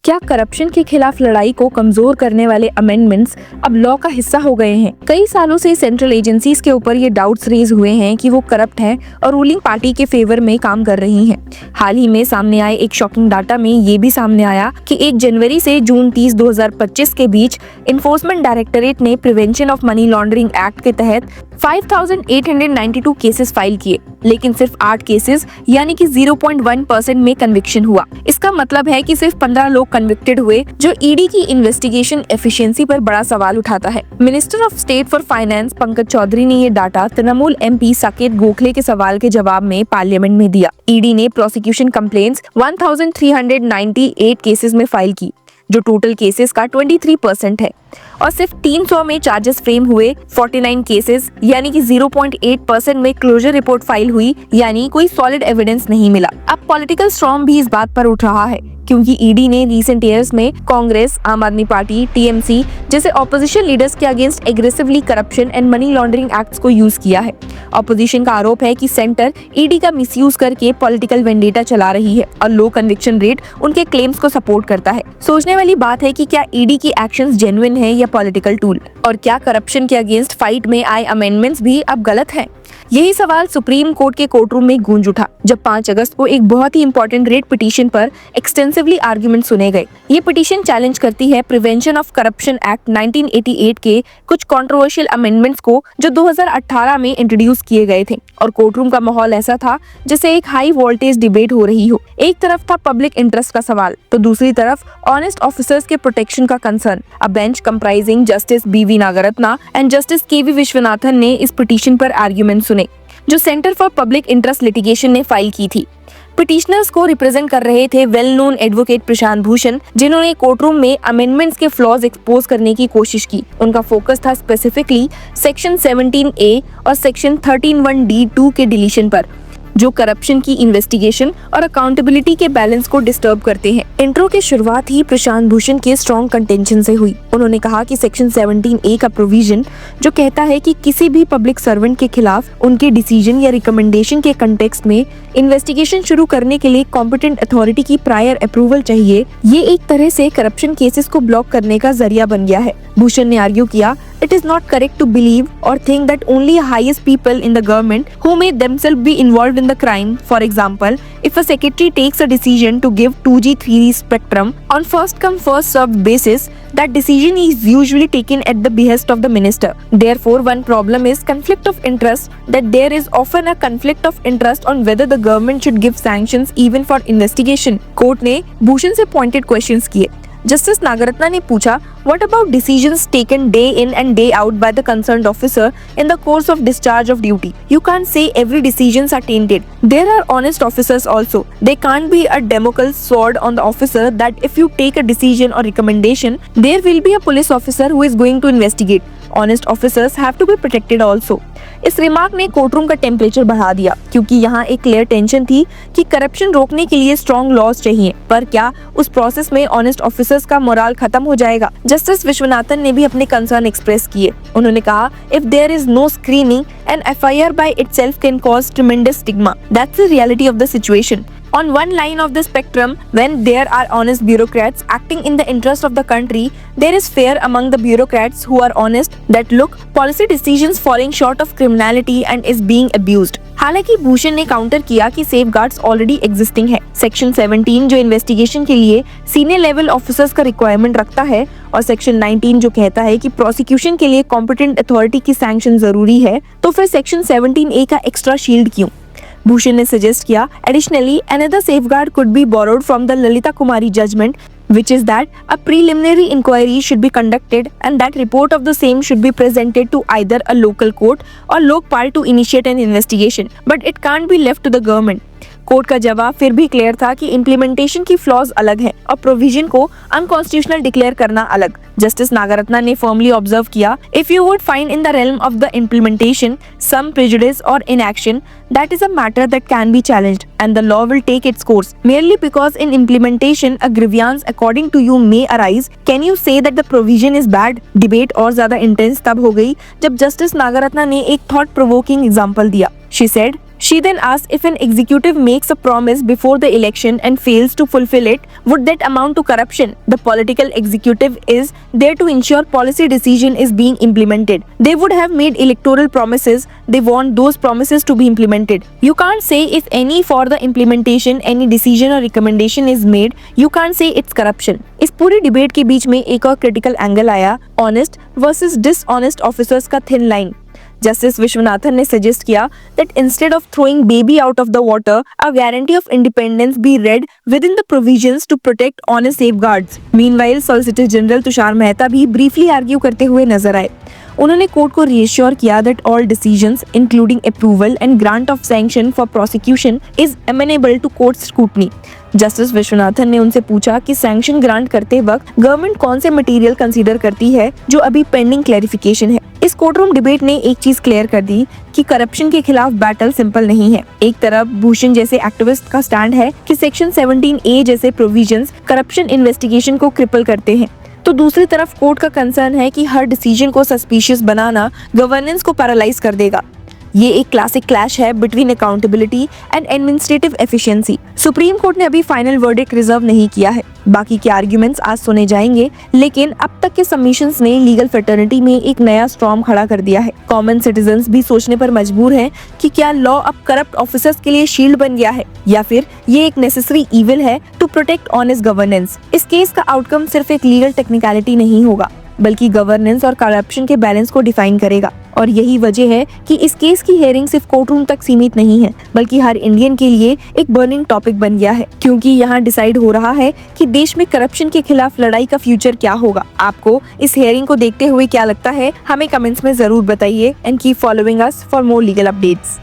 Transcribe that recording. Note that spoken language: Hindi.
क्या करप्शन के खिलाफ लड़ाई को कमजोर करने वाले अमेंडमेंट्स अब लॉ का हिस्सा हो गए हैं? कई सालों से सेंट्रल एजेंसीज के ऊपर ये डाउट्स रेज हुए हैं कि वो करप्ट हैं और रूलिंग पार्टी के फेवर में काम कर रही हैं। हाल ही में सामने आए एक शॉकिंग डाटा में ये भी सामने आया कि 1 जनवरी से जून 30, 2025 के बीच इन्फोर्समेंट डायरेक्टरेट ने prevention of money laundering act के तहत 5,892 केसेस फाइल किए, लेकिन सिर्फ 8 केसेस यानी कि 0.1% में कन्विक्शन हुआ। इसका मतलब है कि सिर्फ 15 लोग कन्विक्टेड हुए, जो ईडी की इन्वेस्टिगेशन एफिशिएंसी पर बड़ा सवाल उठाता है। Minister of state for finance Pankaj Chaudhary ने ये डाटा तृणमूल MP साकेत गोखले के सवाल के जवाब में पार्लियामेंट में दिया। ईडी ने प्रोसिक्यूशन कंप्लेंट्स 1398 केसेस में फाइल की, जो टोटल केसेस का 23% है, और सिर्फ 300 में चार्जेस फ्रेम हुए। 49 केसेस यानी कि 0.8% में क्लोजर रिपोर्ट फाइल हुई, यानी कोई सॉलिड एविडेंस नहीं मिला। अब पॉलिटिकल स्टॉर्म भी इस बात पर उठ रहा है, क्योंकि ईडी ने रीसेंट ईयर्स में कांग्रेस, आम आदमी पार्टी, TMC जैसे ऑपोजिशन लीडर्स के against aggressively corruption and money laundering acts को यूज किया है। ऑपोजिशन का आरोप है कि सेंटर ईडी का मिसयूज करके पॉलिटिकल वेंडेटा चला रही है और लो कन्विक्शन रेट उनके क्लेम्स को सपोर्ट करता है। सोचने वाली बात है कि क्या ईडी की एक्शंस जेन्युइन है या पॉलिटिकल टूल, और क्या करप्शन के अगेंस्ट फाइट में आए अमेंडमेंट्स भी अब गलत हैं? यही सवाल सुप्रीम कोर्ट के कोर्टरूम में गूंज उठा, जब 5 अगस्त को एक बहुत ही इंपॉर्टेंट रेट पिटीशन पर एक्सटेंसिवली आर्गुमेंट सुने गए। ये पिटीशन चैलेंज करती है प्रिवेंशन ऑफ करप्शन एक्ट 1988 के कुछ कंट्रोवर्शियल अमेंडमेंट्स को, जो 2018 में इंट्रोड्यूस किए गए थे। और कोर्टरूम का माहौल ऐसा था जैसे एक हाई वोल्टेज डिबेट हो रही हो। एक तरफ था पब्लिक इंटरेस्ट का सवाल, तो दूसरी तरफ ऑनेस्ट ऑफिसर्स के प्रोटेक्शन का concern. A bench comprising justice BV Nagarathna and justice KV Viswanathan ने इस पिटीशन पर आर्गुमेंट सुने, जो centre for public interest litigation ने फाइल की थी। पिटिशनर्स को रिप्रेजेंट कर रहे थे well known advocate Prashant Bhushan, जिन्होंने कोर्टरूम में अमेंडमेंट्स के फ्लॉज एक्सपोज करने की कोशिश की। उनका फोकस था स्पेसिफिकली सेक्शन 17A और सेक्शन 13(1)(d)(2) के डिलीशन पर, जो करप्शन की इन्वेस्टिगेशन और अकाउंटेबिलिटी के बैलेंस को डिस्टर्ब करते हैं। इंट्रो की शुरुआत ही प्रशांत भूषण के स्ट्रॉन्ग कंटेंशन से हुई। उन्होंने कहा कि सेक्शन 17A का प्रोविजन, जो कहता है कि किसी भी पब्लिक सर्वेंट के खिलाफ उनके डिसीजन या रिकमेंडेशन के कंटेक्स्ट में इन्वेस्टिगेशन शुरू करने के लिए कॉम्पिटेंट अथॉरिटी की प्रायर अप्रूवल चाहिए, ये एक तरह से करप्शन केसेस को ब्लॉक करने का जरिया बन गया है। भूषण ने आर्ग्यू किया, it is not correct to believe or think that only highest people in the government who may themselves be involved in the crime. For example, if a secretary takes a decision to give 2G 3G spectrum on first come first served basis, that decision is usually taken at the behest of the minister. Therefore, one problem is conflict of interest, that there is often a conflict of interest on whether the government should give sanctions even for investigation. Court ने भूषण से pointed questions किए। जस्टिस नागरत्ना ने पूछा, what about decisions taken day in and day out by the concerned officer in the course of discharge of duty? You can't say every decisions are tainted. There are honest officers also. They can't be a Damocles sword on the officer that if you take a decision or recommendation, there will be a police officer who is going to investigate. Honest officers have to be protected also. इस रिमार्क ने कोर्टरूम का टेम्परेचर बढ़ा दिया, क्योंकि यहाँ एक क्लियर टेंशन थी कि करप्शन रोकने के लिए स्ट्रॉन्ग लॉज चाहिए, पर क्या उस प्रोसेस में ऑनेस्ट ऑफिसर्स का मोरल खत्म हो जाएगा? जस्टिस विश्वनाथन ने भी अपने कंसर्न एक्सप्रेस किए। उन्होंने कहा, if there is no screening, an FIR by itself can cause tremendous stigma. That's the reality of the situation. On one line of the spectrum, when there are honest bureaucrats acting in the interest of the country, there is fear among the bureaucrats who are honest that look, policy decisions falling short of criminality and is being abused. हालांकि भूषण ने काउंटर किया कि सेफगार्ड्स ऑलरेडी एग्जिस्टिंग है। सेक्शन 17 जो इन्वेस्टिगेशन के लिए सीनियर लेवल ऑफिसर्स का रिक्वायरमेंट रखता है, और सेक्शन 19 जो कहता है कि प्रोसिक्यूशन के लिए कॉम्पिटेंट अथॉरिटी की सैंक्शन जरूरी है, तो फिर सेक्शन 17A का एक्स्ट्रा शील्ड क्यों? भूषण ने सजेस्ट किया, additionally another safeguard could be borrowed from the Lalita Kumari judgment, which is that a preliminary inquiry should be conducted and that report of the same should be presented to either a local court or Lokpal to initiate an investigation, but it can't be left to the government. Court का जवाब फिर भी क्लियर था कि इम्प्लीमेंटेशन की फ्लॉज अलग है और प्रोविजन को अनकॉन्स्टिट्यूशनल डिक्लेयर करना अलग। जस्टिस नागरत्ना ने फर्मली ऑब्जर्व किया, if you would find in the realm of the implementation some prejudice और inaction, that is a matter that can be challenged and the law will take its course. Merely because in implementation a grievance according to you may arise, can you say that the provision is bad? Debate और ज्यादा intense तब हो गई जब जस्टिस नागरत्ना ने एक thought provoking एग्जाम्पल दिया। She said, She then asked if an executive makes a promise before the election and fails to fulfill it, would that amount to corruption? The political executive is there to ensure policy decision is being implemented. They would have made electoral promises. They want those promises to be implemented. You can't say if any for the implementation any decision or recommendation is made. You can't say it's corruption. इस पूरी डिबेट के बीच में एक और क्रिटिकल एंगल आया, ऑनेस्ट वर्सेस डिसऑनेस्ट ऑफिसर्स का थिन लाइन। जस्टिस विश्वनाथन ने सजेस्ट किया that instead of throwing baby out of the water, a guarantee of independence be read within the provisions to protect honest safeguards. Meanwhile, Solicitor General Tushar Mehta भी briefly argue करते हुए नजर आए। उन्होंने कोर्ट को reassure किया that all decisions, including approval and grant of sanction for prosecution, is amenable to court scrutiny. Justice Viswanathan ने उनसे पूछा कि सैंक्शन ग्रांट करते वक्त गवर्नमेंट कौन से मटेरियल कंसीडर करती है जो अभी पेंडिंग क्लैरिफिकेशन है। इस कोर्टरूम डिबेट ने एक चीज क्लियर कर दी कि करप्शन के खिलाफ बैटल सिंपल नहीं है। एक तरफ भूषण जैसे एक्टिविस्ट का स्टैंड है कि सेक्शन 17A जैसे प्रोविजंस करप्शन इन्वेस्टिगेशन को क्रिपल करते हैं, तो दूसरी तरफ कोर्ट का कंसर्न है कि हर डिसीजन को सस्पिशियस बनाना गवर्नेंस को पैरालाइज कर देगा। ये एक क्लासिक क्लैश है between accountability and administrative efficiency. Supreme court ने अभी फाइनल वर्डिक्ट रिजर्व नहीं किया है। बाकी के आर्ग्यूमेंट्स आज सुने जाएंगे, लेकिन अब तक के सबमिशंस ने लीगल फ्रेटर्निटी में एक नया स्टॉर्म खड़ा कर दिया है। कॉमन सिटीजंस भी सोचने पर मजबूर हैं कि क्या लॉ अब करप्ट ऑफिसर्स के लिए शील्ड बन गया है या फिर ये एक नेसेसरी इविल है टू प्रोटेक्ट ऑनेस्ट गवर्नेंस। इस केस का आउटकम सिर्फ एक लीगल टेक्निकलिटी नहीं होगा, बल्कि गवर्नेंस और करप्शन के बैलेंस को डिफाइन करेगा। और यही वजह है कि इस केस की हेयरिंग सिर्फ कोर्टरूम तक सीमित नहीं है, बल्कि हर इंडियन के लिए एक बर्निंग टॉपिक बन गया है, क्योंकि यहाँ डिसाइड हो रहा है कि देश में करप्शन के खिलाफ लड़ाई का फ्यूचर क्या होगा। आपको इस हेयरिंग को देखते हुए क्या लगता है, हमें कमेंट्स में जरूर बताइए and keep following us for more legal updates.